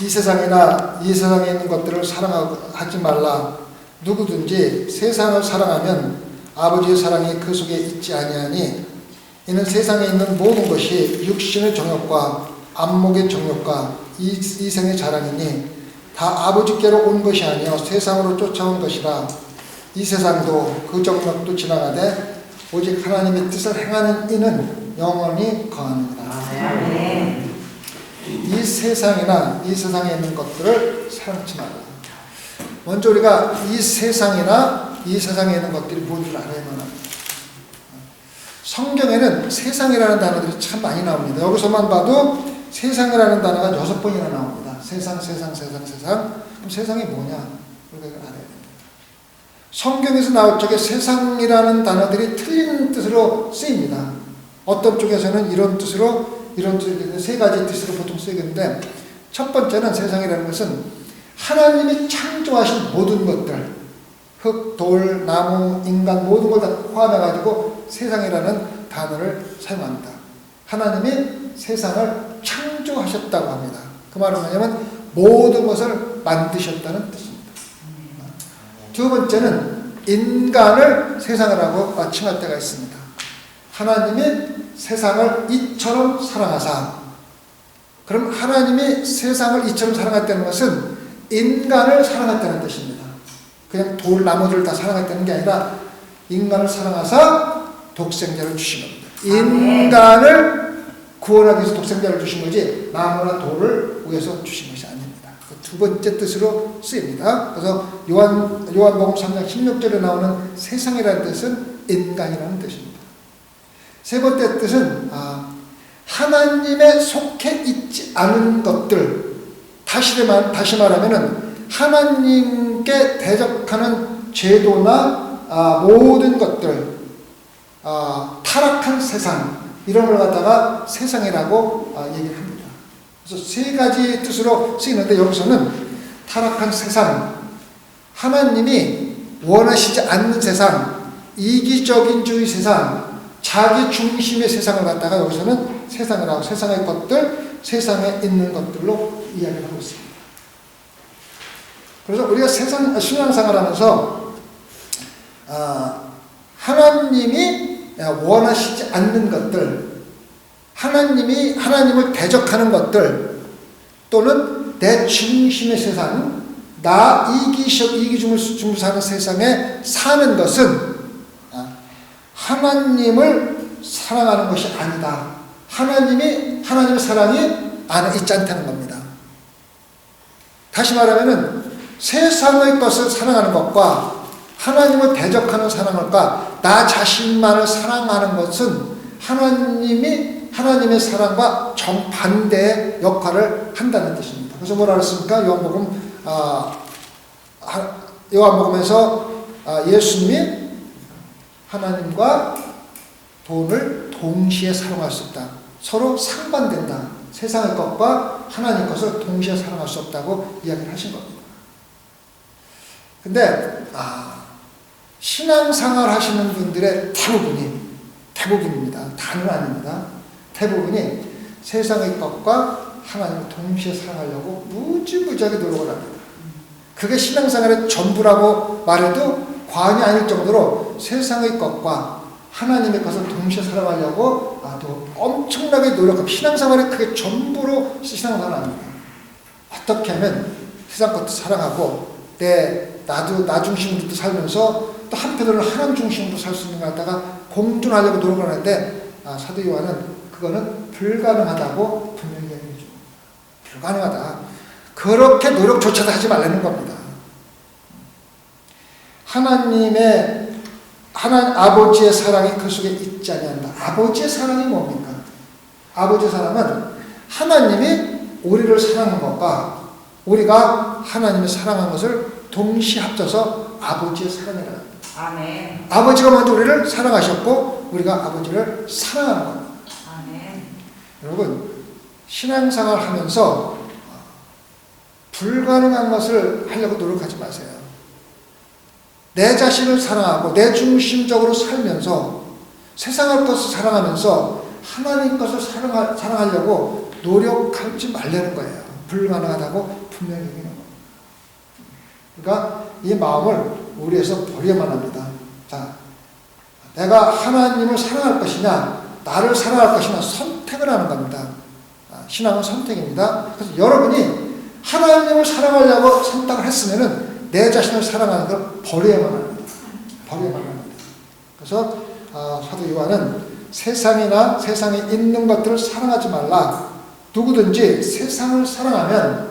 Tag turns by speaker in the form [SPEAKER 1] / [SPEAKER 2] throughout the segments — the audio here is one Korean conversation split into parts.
[SPEAKER 1] 이 세상이나 이 세상에 있는 것들을 사랑하지 말라. 누구든지 세상을 사랑하면 아버지의 사랑이 그 속에 있지 아니하니 이는 세상에 있는 모든 것이 육신의 정욕과 안목의 정욕과 이생의 자랑이니 다 아버지께로 온 것이 아니여 세상으로 쫓아온 것이라. 이 세상도 그 정욕도 지나가되 오직 하나님의 뜻을 행하는 이는 영원히 거하느니라.
[SPEAKER 2] 아멘.
[SPEAKER 1] 이 세상이나 이 세상에 있는 것들을 사랑치 말라. 먼저 우리가 이 세상이나 이 세상에 있는 것들이 뭔지를 알아야만 합니다. 성경에는 세상이라는 단어들이 참 많이 나옵니다. 여기서만 봐도 세상이라는 단어가 6번이나 나옵니다. 세상. 그럼 세상이 뭐냐? 우리가 이걸 알아야 됩니다. 성경에서 나올 적에 세상이라는 단어들이 틀린 뜻으로 쓰입니다. 어떤 쪽에서는 이런 뜻으로, 세 가지 뜻으로 보통 쓰이는데, 첫 번째는 세상이라는 것은 하나님이 창조하신 모든 것들, 흙, 돌, 나무, 인간 모든 걸 다 포함해가지고 세상이라는 단어를 사용합니다. 하나님이 세상을 창조하셨다고 합니다. 그 말은 뭐냐면 모든 것을 만드셨다는 뜻입니다. 두 번째는 인간을 세상이라고 칭할 때가 있습니다. 하나님이 세상을 이처럼 사랑하사. 그럼 하나님이 세상을 이처럼 사랑했다는 것은 인간을 사랑했다는 뜻입니다. 그냥 돌, 나무들을 다 사랑했다는 게 아니라 인간을 사랑하사 독생자를 주신 겁니다. 인간을 구원하기 위해서 독생자를 주신 거지 나무나 돌을 위해서 주신 것이 아닙니다. 두 번째 뜻으로 쓰입니다. 그래서 요한복음 3장 16절에 나오는 세상이라는 뜻은 인간이라는 뜻입니다. 세 번째 뜻은 하나님에 속해 있지 않은 것들, 다시 말하면은 하나님께 대적하는 제도나 모든 것들, 타락한 세상, 이런 걸 갖다가 세상이라고 얘기를 합니다. 그래서 세 가지 뜻으로 쓰이는데 여기서는 타락한 세상, 하나님이 원하시지 않는 세상, 이기적인 주의 세상, 자기 중심의 세상을 갖다가 여기서는 세상이라고, 세상의 것들, 세상에 있는 것들로 이야기를 하고 있습니다. 그래서 우리가 신앙생활 하면서 하나님이 원하시지 않는 것들, 하나님을 대적하는 것들, 또는 내 중심의 세상, 나 이기주의로 사는 세상에 사는 것은 하나님을 사랑하는 것이 아니다. 하나님의 사랑이 안에 있지 않다는 겁니다. 다시 말하면은 세상의 것을 사랑하는 것과 하나님을 대적하는 사랑과 나 자신만을 사랑하는 것은 하나님의 사랑과 정반대의 역할을 한다는 뜻입니다. 그래서 뭐라 그랬습니까? 요한복음에서 예수님이 하나님과 돈을 동시에 사랑할 수 없다. 서로 상반된다. 세상의 것과 하나님의 것을 동시에 사랑할 수 없다고 이야기를 하신 겁니다. 근데 신앙생활 하시는 분들의 대부분입니다. 다는 아닙니다. 대부분이 세상의 것과 하나님을 동시에 사랑하려고 무지무지하게 노력을 합니다. 그게 신앙생활의 전부라고 말해도 과언이 아닐 정도로 세상의 것과 하나님의 것을 동시에 사랑하려고 또 엄청나게 노력합니다. 신앙생활의 그게 전부로 신앙생활을 합니다. 어떻게 하면 세상 것도 사랑하고 나 중심으로 살면서 또 한편으로는 하나님 중심으로 살 수 있는 것 갖다가 공존하려고 노력을 하는데 사도 요한은 그거는 불가능하다고 분명히 얘기해 줍니다. 불가능하다. 그렇게 노력조차도 하지 말라는 겁니다. 하나님 아버지의 사랑이 그 속에 있지 아니한다. 아버지의 사랑이 뭡니까? 아버지의 사랑은 하나님이 우리를 사랑한 것과 우리가 하나님을 사랑한 것을 동시에 합쳐서 아버지의 사랑이라 합니다.
[SPEAKER 2] 아멘.
[SPEAKER 1] 아버지가 먼저 우리를 사랑하셨고 우리가 아버지를 사랑하는 겁니다.
[SPEAKER 2] 아멘.
[SPEAKER 1] 여러분, 신앙생활 하면서 불가능한 것을 하려고 노력하지 마세요. 내 자신을 사랑하고 내 중심적으로 살면서 세상의 것을 사랑하면서 하나님 것을 사랑하려고 노력하지 말라는 거예요. 불가능하다고 분명히 얘기하는 겁니다. 그러니까 이 마음을 우리에서 버려야만 합니다. 자, 내가 하나님을 사랑할 것이냐, 나를 사랑할 것이냐 선택을 하는 겁니다. 신앙은 선택입니다. 그래서 여러분이 하나님을 사랑하려고 선택을 했으면은 내 자신을 사랑하는 걸 버려야만 합니다. 버려야만 합니다. 그래서 사도 요한은 세상이나 세상에 있는 것들을 사랑하지 말라. 누구든지 세상을 사랑하면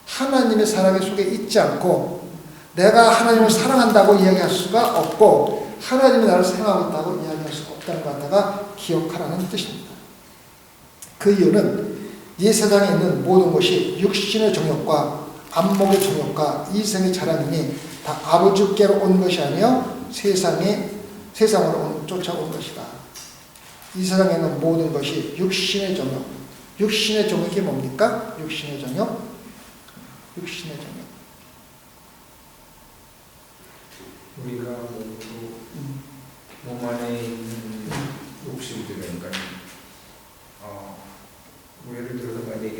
[SPEAKER 1] 하나님의 사랑의 속에 있지 않고 내가 하나님을 사랑한다고 이야기할 수가 없고 하나님이 나를 사랑하고 있다고 이야기할 수가 없다는 걸 갖다가 기억하라는 뜻입니다. 그 이유는 이 세상에 있는 모든 것이 육신의 정욕과 안목의 정욕과 이생의 자랑이니 다 아버지께로 온 것이 아니요 세상으로 쫓아온 것이다. 이 세상에 있는 모든 것이 육신의 정욕. 육신의 정욕이 뭡니까? 육신의 정욕. 육신의 정욕.
[SPEAKER 3] 우리가 몸 안에 있는 욕심들, 그러니까 예를 들어서 만약에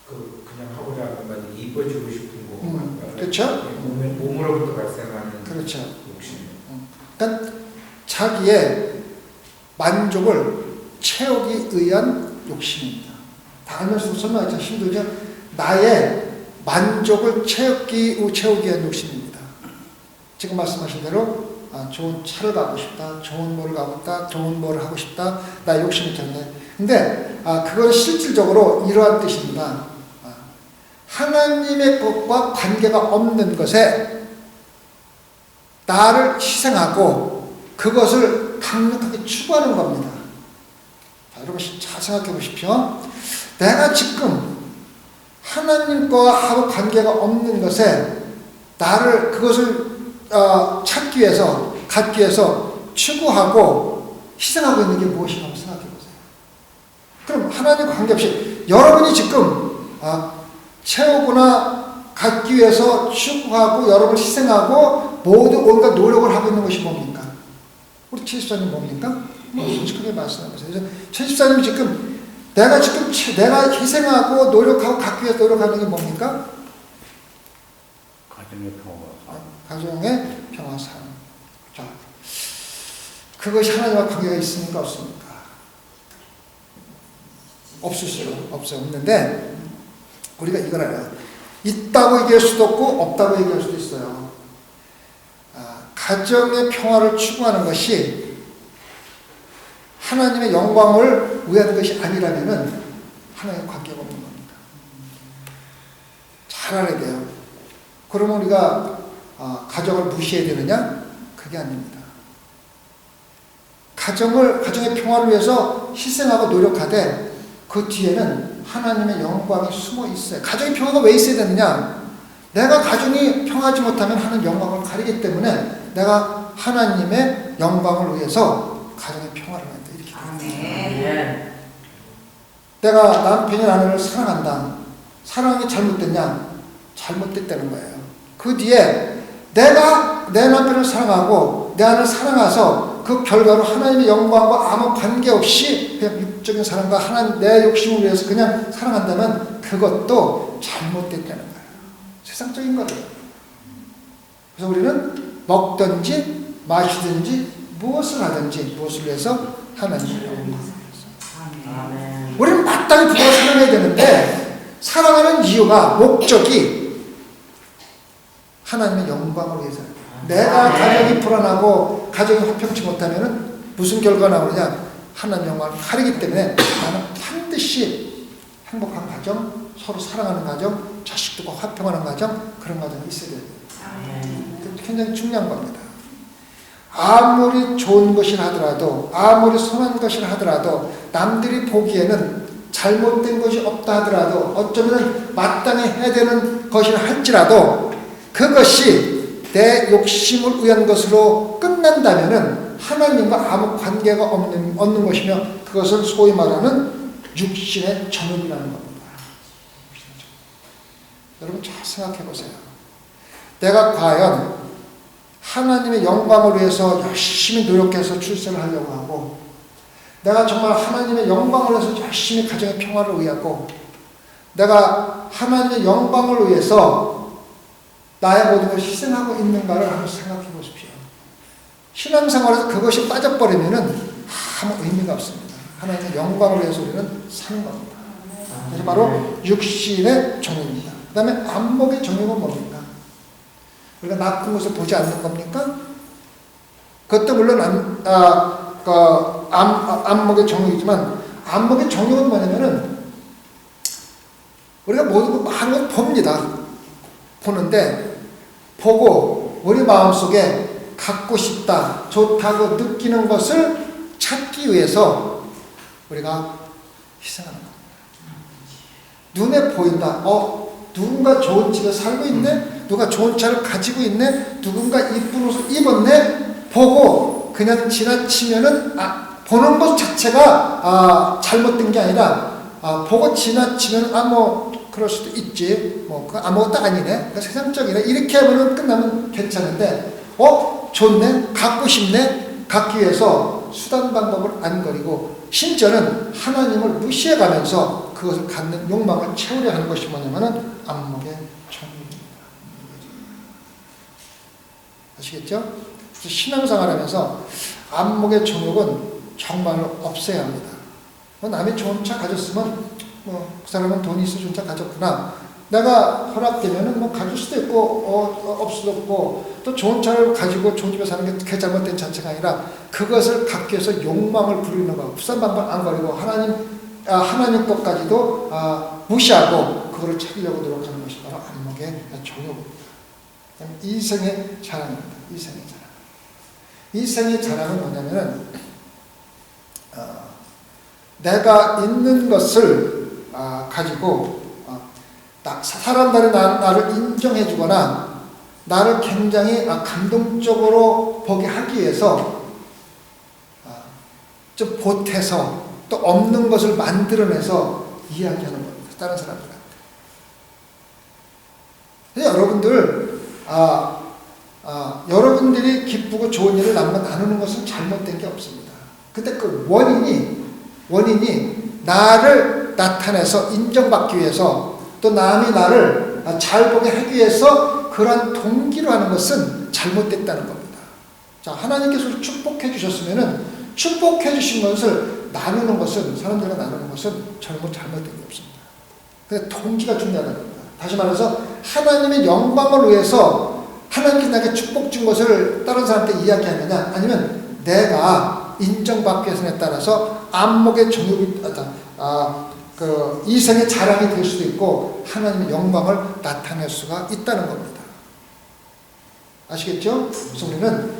[SPEAKER 3] 그냥 하고자 하는 만약에 이뻐지고 싶은 거,
[SPEAKER 1] 그렇죠?
[SPEAKER 3] 몸으로부터 발생하는
[SPEAKER 1] 그렇죠.
[SPEAKER 3] 욕심.
[SPEAKER 1] 그러니까 자기의 만족을 채우기 위한 욕심입니다. 다 알면서 설명하기 힘들죠? 나의 만족을 채우기 위한 욕심입니다. 지금 말씀하신 대로 좋은 차를 가고 싶다, 좋은 뭐를 가고 싶다, 좋은 뭐를 하고 싶다, 나 욕심이 있는데, 근데 그건 실질적으로 이러한 뜻입니다. 하나님의 것과 관계가 없는 것에 나를 희생하고 그것을 강력하게 추구하는 겁니다. 자, 여러분 잘 생각해 보십시오. 내가 지금 하나님과 하고 관계가 없는 것에 나를 그것을 찾기 위해서 갖기 위해서 추구하고 희생하고 있는 게 무엇인가 한번 생각해 보세요. 그럼 하나님과 관계없이 여러분이 지금 채우거나 갖기 위해서 추구하고 여러분을 희생하고 모두 온갖 노력을 하고 있는 것이 뭡니까? 우리 최집사님 뭡니까? 솔직하게 말씀해보세요. 최집사님이 지금 내가 희생하고 노력하고 갖기 위해서 노력하는 게 뭡니까?
[SPEAKER 3] 가정의 평화.
[SPEAKER 1] 가정의 평화 삶. 자, 그것이 하나님과 관계가 있습니까? 없습니까? 없는데 우리가 이걸 알아요. 있다고 얘기할 수도 없고 없다고 얘기할 수도 있어요. 가정의 평화를 추구하는 것이 하나님의 영광을 위한 것이 아니라면은 하나님과 관계가 없는 겁니다. 잘 알아야 돼요. 그러면 우리가 가정을 무시해야 되느냐? 그게 아닙니다. 가정의 평화를 위해서 희생하고 노력하되 그 뒤에는 하나님의 영광이 숨어 있어요. 가정의 평화가 왜 있어야 되느냐? 내가 가정이 평화하지 못하면 하나님 영광을 가리기 때문에 내가 하나님의 영광을 위해서 가정의 평화를 한다. 이렇게 됩니다. 내가 남편이 아내를 사랑한다. 사랑이 잘못됐냐? 잘못됐다는 거예요. 그 뒤에 내가 내 남편을 사랑하고 내 아내를 사랑해서 그 결과로 하나님의 영광과 아무 관계없이 그냥 육적인 사랑과 하나님 내 욕심을 위해서 그냥 사랑한다면 그것도 잘못됐다는 거예요. 세상적인 거예요. 그래서 우리는 먹든지 마시든지 무엇을 하든지 무엇을 위해서 하나님의 영광을 위해서. 우리는 마땅히 부모를 사랑해야 되는데 사랑하는 이유가 목적이 하나님의 영광을 위해서. 내가 가정이 불안하고 가정이 화평치 못하면 무슨 결과가 나오느냐? 하나님 영광을 가리기 때문에 나는 반드시 행복한 가정, 서로 사랑하는 가정, 자식들과 화평하는 가정, 그런 가정이 있어야 돼요. 굉장히 중요한 겁니다. 아무리 좋은 것이라 하더라도 아무리 선한 것이라 하더라도 남들이 보기에는 잘못된 것이 없다 하더라도 어쩌면 마땅히 해야 되는 것이라 할지라도 그것이 내 욕심을 위한 것으로 끝난다면 하나님과 아무 관계가 없는 것이며 그것을 소위 말하는 육신의 정욕이라는 겁니다. 여러분 잘 생각해 보세요. 내가 과연 하나님의 영광을 위해서 열심히 노력해서 출세를 하려고 하고 내가 정말 하나님의 영광을 위해서 열심히 가정의 평화를 위하고 내가 하나님의 영광을 위해서 나의 모든 것을 희생하고 있는가를 한번 생각해 보십시오. 신앙생활에서 그것이 빠져버리면은 아무 의미가 없습니다. 하나님의 영광을 위해서 우리는 사는 겁니다. 그래서 바로 육신의 정욕입니다. 그 다음에 안목의 정욕은 뭡니까? 우리가 나쁜 것을 보지 않는 겁니까? 그것도 물론 안목의 정욕이지만 안목의 정욕은 뭐냐면은 우리가 모든 거 많은 걸 봅니다. 보는데 보고 우리 마음속에 갖고 싶다, 좋다고 느끼는 것을 찾기 위해서 우리가 희생하는 겁니다. 눈에 보인다. 누군가 좋은 집에 살고 있네? 누가 좋은 차를 가지고 있네? 누군가 이쁜 옷을 입었네? 보고 그냥 지나치면은 보는 것 자체가 잘못된 게 아니라 보고 지나치면 뭐 그럴 수도 있지. 뭐 그거 아무것도 아니네. 그러니까 세상적이네. 이렇게 하면 끝나면 괜찮은데 좋네. 갖고 싶네. 갖기 위해서 수단 방법을 안 거리고 심지어는 하나님을 무시해가면서 그것을 갖는 욕망을 채우려 하는 것이 뭐냐면은 안목의 정욕입니다. 아시겠죠? 그래서 신앙생활하면서 안목의 정욕은 정말로 없애야 합니다. 남이 좋은 차 가졌으면 그 사람은 돈이 있어 좋은 차 가졌구나. 내가 허락되면은 가질 수도 있고 없을 수도 없고 또 좋은 차를 가지고 좋은 집에 사는 게 그게 잘못된 자체가 아니라 그것을 갖기 위해서 욕망을 부리는 거, 부산 방법 안 거리고 하나님 것까지도 무시하고 그거를 찾으려고 노력하는 것이 바로 안목의 정욕입니다. 이생의 자랑입니다. 이생의 자랑. 이생의 자랑은 뭐냐면은 내가 있는 것을 가지고 사람들이 나를 인정해주거나 나를 굉장히 감동적으로 보게 하기 위해서 좀 보태서 또 없는 것을 만들어내서 이야기하는 겁니다. 다른 사람들한테. 여러분들 여러분들이 기쁘고 좋은 일을 남과 나누는 것은 잘못된 게 없습니다. 근데 그 원인이 나를 나타내서 인정받기 위해서 또 남이 나를 잘 보게 하기 위해서 그런 동기로 하는 것은 잘못됐다는 겁니다. 자, 하나님께서 축복해 주셨으면은 축복해 주신 것을 나누는 것은 사람들과 나누는 것은 잘못된 게 없습니다. 근데 동기가 중요하다는 겁니다. 다시 말해서 하나님의 영광을 위해서 하나님께서 나에게 축복 준 것을 다른 사람한테 이야기하느냐 아니면 내가 인정받기 위해서에 따라서 안목의 정욕이 이생의 자랑이 될 수도 있고 하나님의 영광을 나타낼 수가 있다는 겁니다. 아시겠죠? 그래서 우리는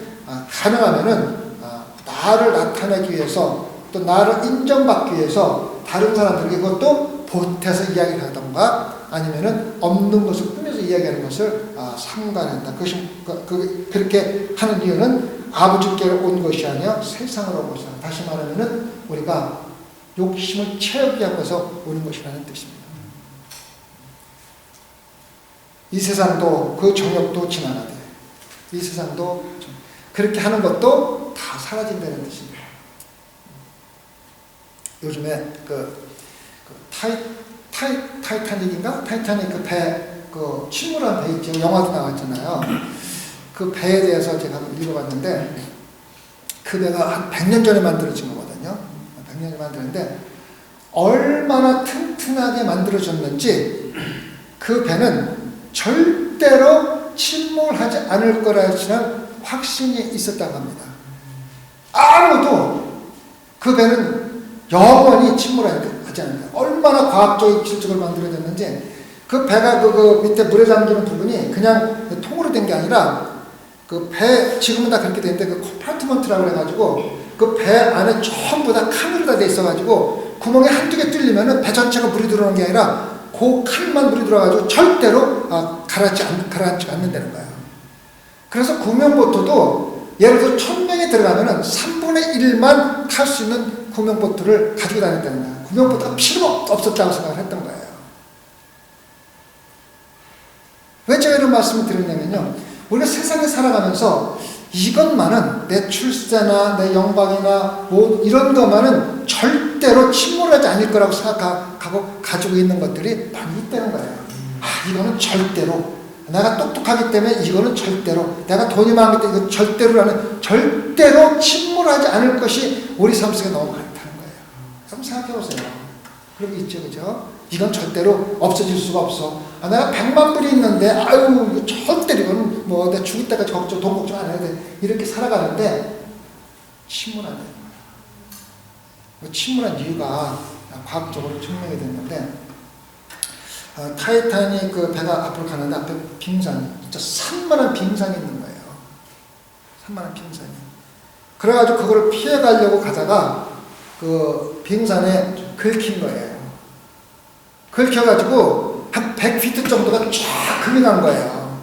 [SPEAKER 1] 가능하면은 나를 나타내기 위해서 또 나를 인정받기 위해서 다른 사람들에게 그것도 보태서 이야기를 하던가 아니면은 없는 것을 꾸며서 이야기하는 것을 삼가한다. 그렇게 하는 이유는 아버지께로 온 것이 아니라 세상으로 온 것이다. 다시 말하면은 우리가 욕심을 채우기 위해서 오는 것이라는 뜻입니다. 이 세상도 그 정욕도 지나가야 돼. 이 세상도 그렇게 하는 것도 다 사라진다는 뜻입니다. 요즘에 타이타닉인가? 타이타닉 그 배, 침몰한 배 있죠. 영화도 나왔잖아요. 그 배에 대해서 제가 한번 읽어봤는데 그 배가 한 100년 전에 만들어진 거거든요. 100년 전에 만들었는데 얼마나 튼튼하게 만들어졌는지 그 배는 절대로 침몰하지 않을 거라는 확신이 있었다고 합니다. 아무도 그 배는 영원히 침몰하지 않는다. 얼마나 과학적인 기술적으로 만들어졌는지 그 배가 그 밑에 물에 잠기는 부분이 그냥 통으로 된 게 아니라 그 배 지금은 다 그렇게 되는데 그 컴파트먼트라고 해가지고 그 배 안에 전부 다 칸으로 다 돼 있어가지고 구멍에 한두 개 뚫리면은 배 전체가 물이 들어오는 게 아니라 그 칸만 물이 들어가지고 절대로 가라앉지 않는다는 거예요. 그래서 구명보트도 예를 들어 1000명이 들어가면은 3분의 1만 탈 수 있는 구명보트를 가지고 다녔다는 거예요. 구명보트가 필요 없었다고 생각을 했던 거예요. 왜 제가 이런 말씀을 드렸냐면요. 우리가 세상에 살아가면서 이것만은 내 출세나 내 영광이나 뭐 이런 것만은 절대로 침몰하지 않을 거라고 생각하고 가지고 있는 것들이 많이 있다는 거예요. 이거는 절대로, 내가 똑똑하기 때문에 이거는 절대로, 내가 돈이 많기 때문에 이거 절대로라는, 절대로 침몰하지 않을 것이 우리 삶 속에 너무 많다는 거예요. 한번 생각해 보세요. 그런 게 있죠, 그죠? 이건 절대로 없어질 수가 없어. 내가 100만 불이 있는데, 아유, 이거 절대로 이건 뭐, 내가 죽을 때까지 돈 걱정 안 해야 돼. 이렇게 살아가는데, 침몰하는 거예요. 침몰한 이유가 과학적으로 증명이 됐는데, 타이타닉 그 배가 앞으로 가는데 앞에 빙산이, 진짜 산만한 빙산이 있는 거예요. 산만한 빙산이. 그래가지고 그거를 피해가려고 가다가 그 빙산에 긁힌 거예요. 긁혀가지고 한 100피트 정도가 쫙 금이 난 거예요.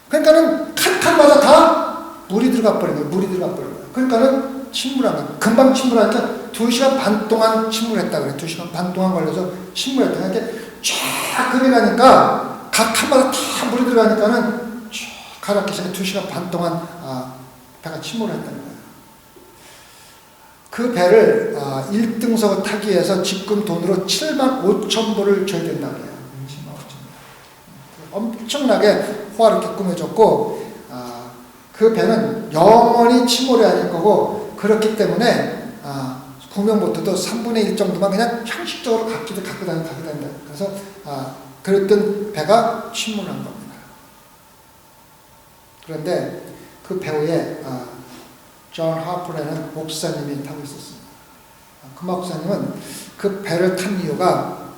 [SPEAKER 1] 그러니까는 칸칸마다 다 물이 들어가 버린 거예요. 물이 들어가 버린 거예요. 그러니까는 침몰한 거예요. 금방 침몰하니까 2시간 반 동안 침몰했다 그래요. 2시간 반 동안 걸려서 침몰했다. 이렇게 쫙 금이 가니까 각 칸마다 다 물이 들어가니까는 쫙 가라앉기 전에 2시간 반 동안 배가 침몰했다는 거예요. 그 배를 1등석을 타기 위해서 지금 돈으로 7만 5천 불을 줘야 된다고 해요. 7만 5천 불. 엄청나게 호화롭게 꾸며졌고, 그 배는 영원히 침몰이 아닐 거고, 그렇기 때문에 구명보트도 3분의 1 정도만 그냥 형식적으로 갖고 다닌다. 그래서 그랬던 배가 침몰한 겁니다. 그런데 그 배후에 존 하프라는 목사님이 타고 있었습니다. 그 목사님은 그 배를 탄 이유가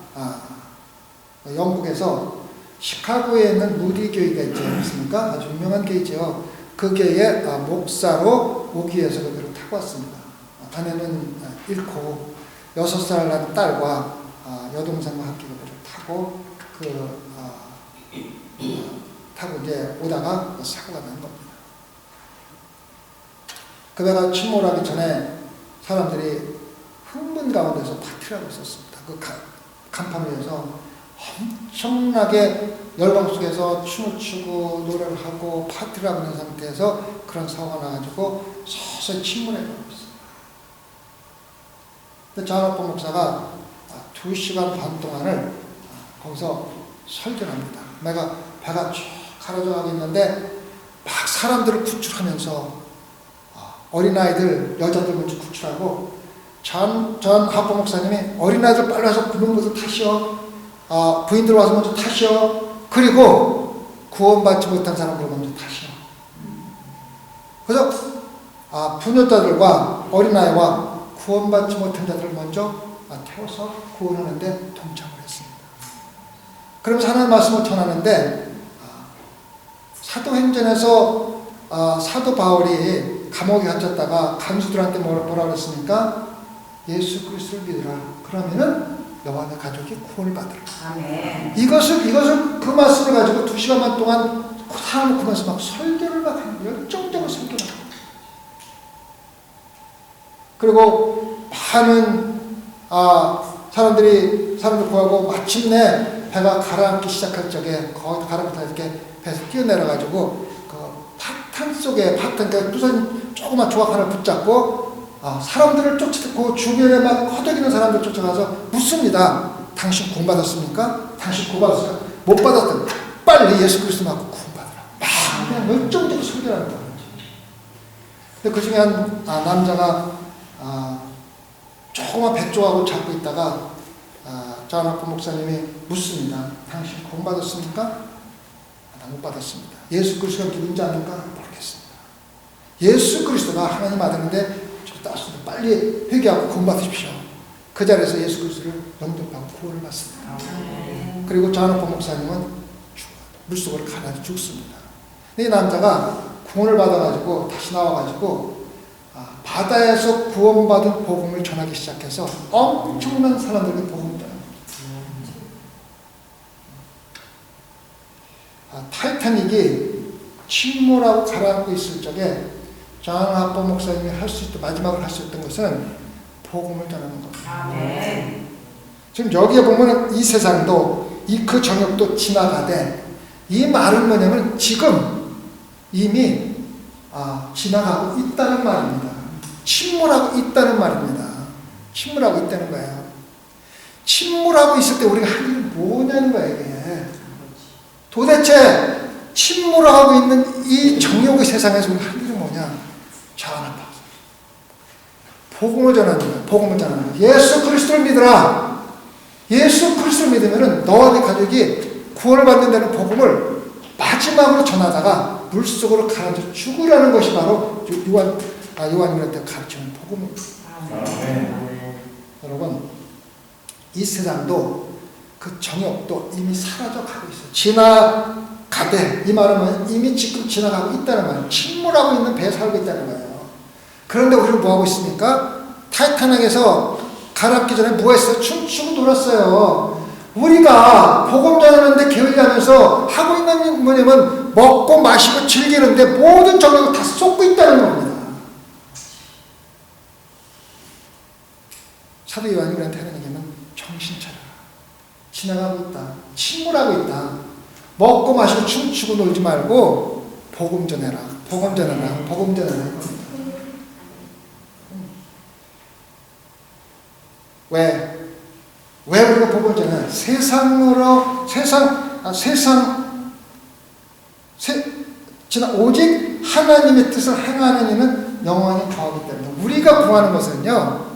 [SPEAKER 1] 영국에서 시카고에 있는 무디 교회가 있지 않습니까? 아주 유명한 교회죠. 그 교회에 목사로 오기 위해서 그 배를 타고 왔습니다. 아내는 잃고 6살 난 딸과 여동생과 함께 그 배를 타고 타고 이제 오다가 사고가 난 겁니다. 그 배가 침몰하기 전에 사람들이 흥분 가운데서 파티를 하고 있었습니다. 그 간판 위에서 엄청나게 열광 속에서 춤을 추고 노래를 하고 파티를 하고 있는 상태에서 그런 사고가 나가지고 서서히 침몰해가고 있습니다. 근데 장학범 목사가 2시간 반 동안을 거기서 설교를 합니다. 내가 배가 쭉 가라져 가고 있는데 막 사람들을 구출하면서 어린아이들, 여자들 먼저 구출하고 전 하포 목사님이 어린아이들 빨리 와서 구명보트 타시오. 부인들 와서 먼저 타시오. 그리고 구원받지 못한 사람들 먼저 타시오. 그래서 부녀자들과 어린아이와 구원받지 못한 자들을 먼저 태워서 구원하는데 동참을 했습니다. 그러면서 하나님 말씀을 전하는데 사도행전에서 사도 바울이 감옥에 갇혔다가 간수들한테 뭐라 그랬습니까? 예수 그리스도를 믿으라. 그러면은 너와 내 가족이 구원을 받으라.
[SPEAKER 2] 아멘.
[SPEAKER 1] 이것을 그 말씀을 가지고 2시간 반 동안 사람을 구면서 막 설교를 막 하는 거예요. 열정적으로 설교를 하는 거예요. 그리고 많은 사람들 구하고 마침내 배가 가라앉기 시작할 적에 거의 가라앉다 이렇게 배에서 뛰어내려가지고 파탄 속에 그러니까 무슨 조그만 조각 하나를 붙잡고 사람들을 쫓고 주변에 막 허덕이는 사람들 쫓아가서 묻습니다. 당신 구원받았습니까? 당신 구원받았습니까? 못 받았던 빨리 예수 그리스도 맞고 구원받으라. 막 그냥 열정적으로 설교하는 거예요. 근데 그 중에 한 남자가 조그만 배쪽하고 잡고 있다가 자나프 목사님이 묻습니다. 당신 구원받았습니까? 나 못 받았습니다. 예수 그리스도가 누군지 아는가? 모르겠습니다. 예수 그리스도가 하나님 아들인데 빨리 회개하고 구원받으십시오. 그 자리에서 예수 그리스도를 영접하고 구원을 받습니다. 그리고 자나프 목사님은 물속으로 가라앉아 죽습니다. 이 남자가 구원을 받아가지고 다시 나와가지고 바다에서 구원받은 복음을 전하기 시작해서 엄청난 사람들에게 복음을 전합니다. 타이타닉이 침몰하고 가라앉고 있을 적에 존 하포 목사님이 마지막으로 할 수 있던 것은 복음을 전하는 겁니다.
[SPEAKER 2] 아멘.
[SPEAKER 1] 지금 여기에 보면 이 세상도 그 정역도 지나가되 이 말은 뭐냐면 지금 이미 지나가고 있다는 말입니다. 침몰하고 있다는 말입니다. 침몰하고 있다는 거예요. 침몰하고 있을 때 우리가 할 일이 뭐냐는 거예요, 이게. 도대체 침몰하고 있는 이 정욕의 세상에서 우리가 할 일이 뭐냐? 자원합파. 복음을 전하는 거예요. 복음을 전하는 거예요. 예수 그리스도를 믿으라. 예수 그리스도를 믿으면 너와 네 가족이 구원을 받는 데는 복음을 마지막으로 전하다가 물속으로 가라앉아 죽으라는 것이 바로 요한일한테 가르치는 복음입니다. 여러분, 이 세상도 그 정욕도 이미 사라져 가고 있어요. 지나가되, 이 말은 이미 지금 지나가고 있다는 말이에요. 침몰하고 있는 배에 살고 있다는 거예요. 그런데 우리는 뭐하고 있습니까? 타이타닉에서 가라앉기 전에 뭐 했어요? 춤추고 놀았어요. 우리가 복음 전하는데 게을리하면서 하고 있는 게 뭐냐면 먹고 마시고 즐기는데 모든 정욕을 다 쏟고 있다는 겁니다. 사도 요한일한테 하는 얘기는 정신 차려라. 지나가고 있다. 침몰하고 있다. 먹고 마시고 춤추고 놀지 말고 복음 전해라. 복음 전해라. 복음 전해라. 왜 우리가 복음을 전해? 오직 하나님의 뜻을 행하는 이는 영원히 거하기 때문에 우리가 구하는 것은요,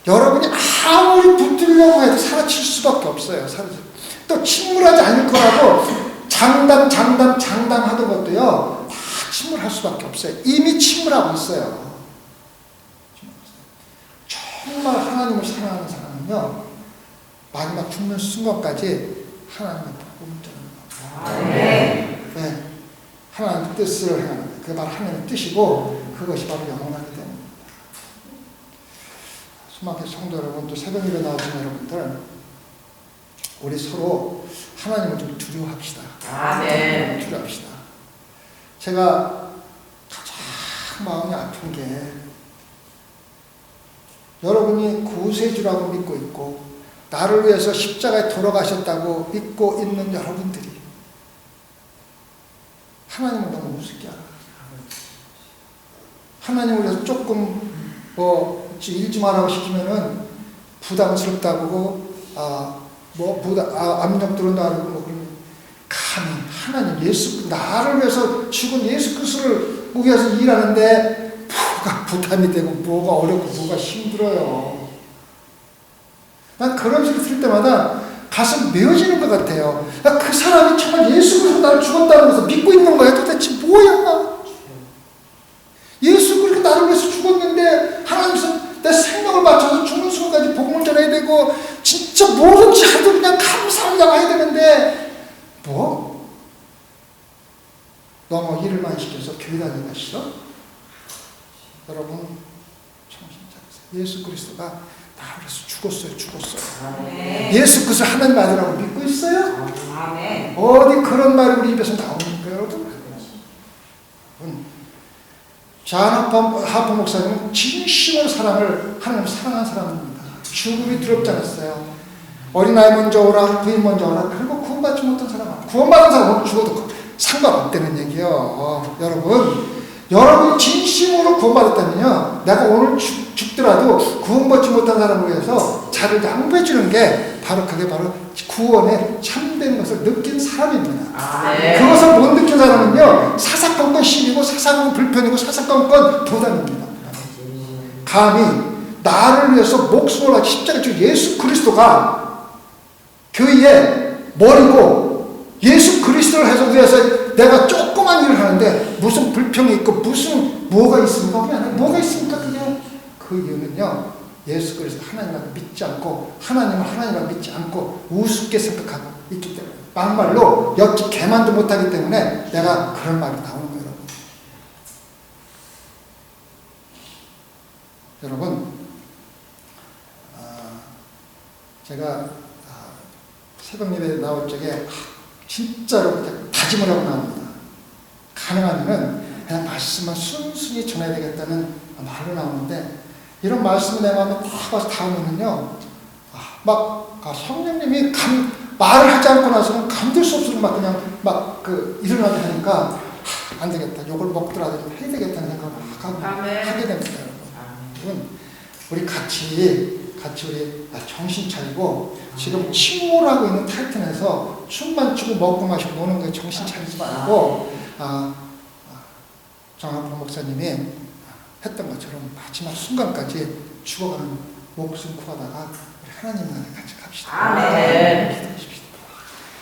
[SPEAKER 1] 여러분이 아무리 붙들려고 해도 사라질 수밖에 없어요. 또 침몰하지 않을 거라고 장담하던 것도요, 다 침몰할 수밖에 없어요. 이미 침몰하고 있어요. 정말 하나님을 사랑하는 사람은요, 마지막 죽는 순간까지 하나님의 복음을 전하는 거예요. 네. 하나님의 뜻을 행하는 거예요. 그게 바로 하나님의 뜻이고 그것이 바로 영원하게 됩니다. 수많은 성도 여러분, 또 새벽 예배 나오신 여러분들, 우리 서로 하나님을 좀 두려워합시다. 두려워합시다. 제가 가장 마음이 아픈 게 여러분이 구세주라고 믿고 있고 나를 위해서 십자가에 돌아가셨다고 믿고 있는 여러분들이 하나님을 너무 우습게 알아요. 하나님을 위해서 조금 일 좀 하라고 시키면은 부담스럽다고 압력 들어온다고 그러면 감히 하나님 나를 위해서 죽은 예수 그리스도를 위해서 일하는데 뭐가 부담이 되고 뭐가 어렵고 뭐가 힘들어요. 난 그런 소리 들을 때마다 가슴 메어지는 것 같아요. 그 사람이 정말 예수 그리스도 나를 죽었다는 것을 믿고 있는 거야. 도대체 뭐야? 예수 그리스도 나를 위해서 죽었는데 하나님께서 내 생명을 바쳐서 죽는 순간까지 복음을 전해야 되고 진짜 뭐든지 하도 그냥 감사하게 나가야 되는데 너무 일을 많이 시켜서 교회 다니기가 싫어? 여러분 정신 차리세요. 예수 그리스도가 나를 위해서 죽었어요. 예수 그리스도 하나님 아들이라고 믿고 있어요? 어디 그런 말이 우리 입에서 나옵니까, 여러분? 존 하퍼 목사님은 진심으로 하나님을 사랑한 사람입니다. 죽음이 두렵지 않았어요. 어린아이 먼저 오라, 부인 먼저 오라. 그리고 구원받지 못한 사람은 구원받은 사람은 죽어도 상관없다는 얘기예요. 여러분이 진심으로 구원받았다면요, 내가 오늘 죽더라도 구원받지 못한 사람을 위해서 자를 양보해 주는 게 그게 바로 구원의 참된 것을 느낀 사람입니다. 그것을 못 느낀 사람은요, 사사건건 시비고 사사건건 불편이고 사사건건 부담입니다. 감히 나를 위해서 목숨을 바쳐 십자가에 죽은 예수 그리스도가 교회의 머리고 예수 그리스도를 해서 위해서 내가 조그만 일을 하는데 무슨 불평이 있고 뭐가 있습니까? 뭐가 있습니까? 그 이유는요, 예수 그리스도 하나님을 믿지 않고 하나님을 믿지 않고 우습게 생각하고 있기 때문에, 막말로 역시 개만도 못하기 때문에 내가 그런 말이 나오는 거예요. 여러분, 제가 새벽 예배 나올 적에 진짜로 그냥 다짐을 하고 나옵니다. 가능하면은 그냥 말씀만 순순히 전해야 되겠다는 말로 나오는데, 이런 말씀을 내 마음에 딱 와서 닿으면요, 성령님이 말을 하지 않고 나서는 감들 수 없이 일어나게 하니까 안 되겠다. 욕을 먹더라도 좀 해야 되겠다는 생각을 막 하고
[SPEAKER 2] 아멘.
[SPEAKER 1] 하게 됩니다, 여러분.
[SPEAKER 2] 아멘.
[SPEAKER 1] 여러분, 우리 같이 우리 정신 차리고 지금 친구라고 있는 타이틀에서 춤만 추고 먹고 마시고 노는 거에 정신 차리지 말고 정학봉 목사님이 했던 것처럼 마지막 순간까지 죽어가는 목숨 구하다가 우리 하나님 나라에 같이 갑시다.
[SPEAKER 2] 아멘.
[SPEAKER 1] 기도하십시다.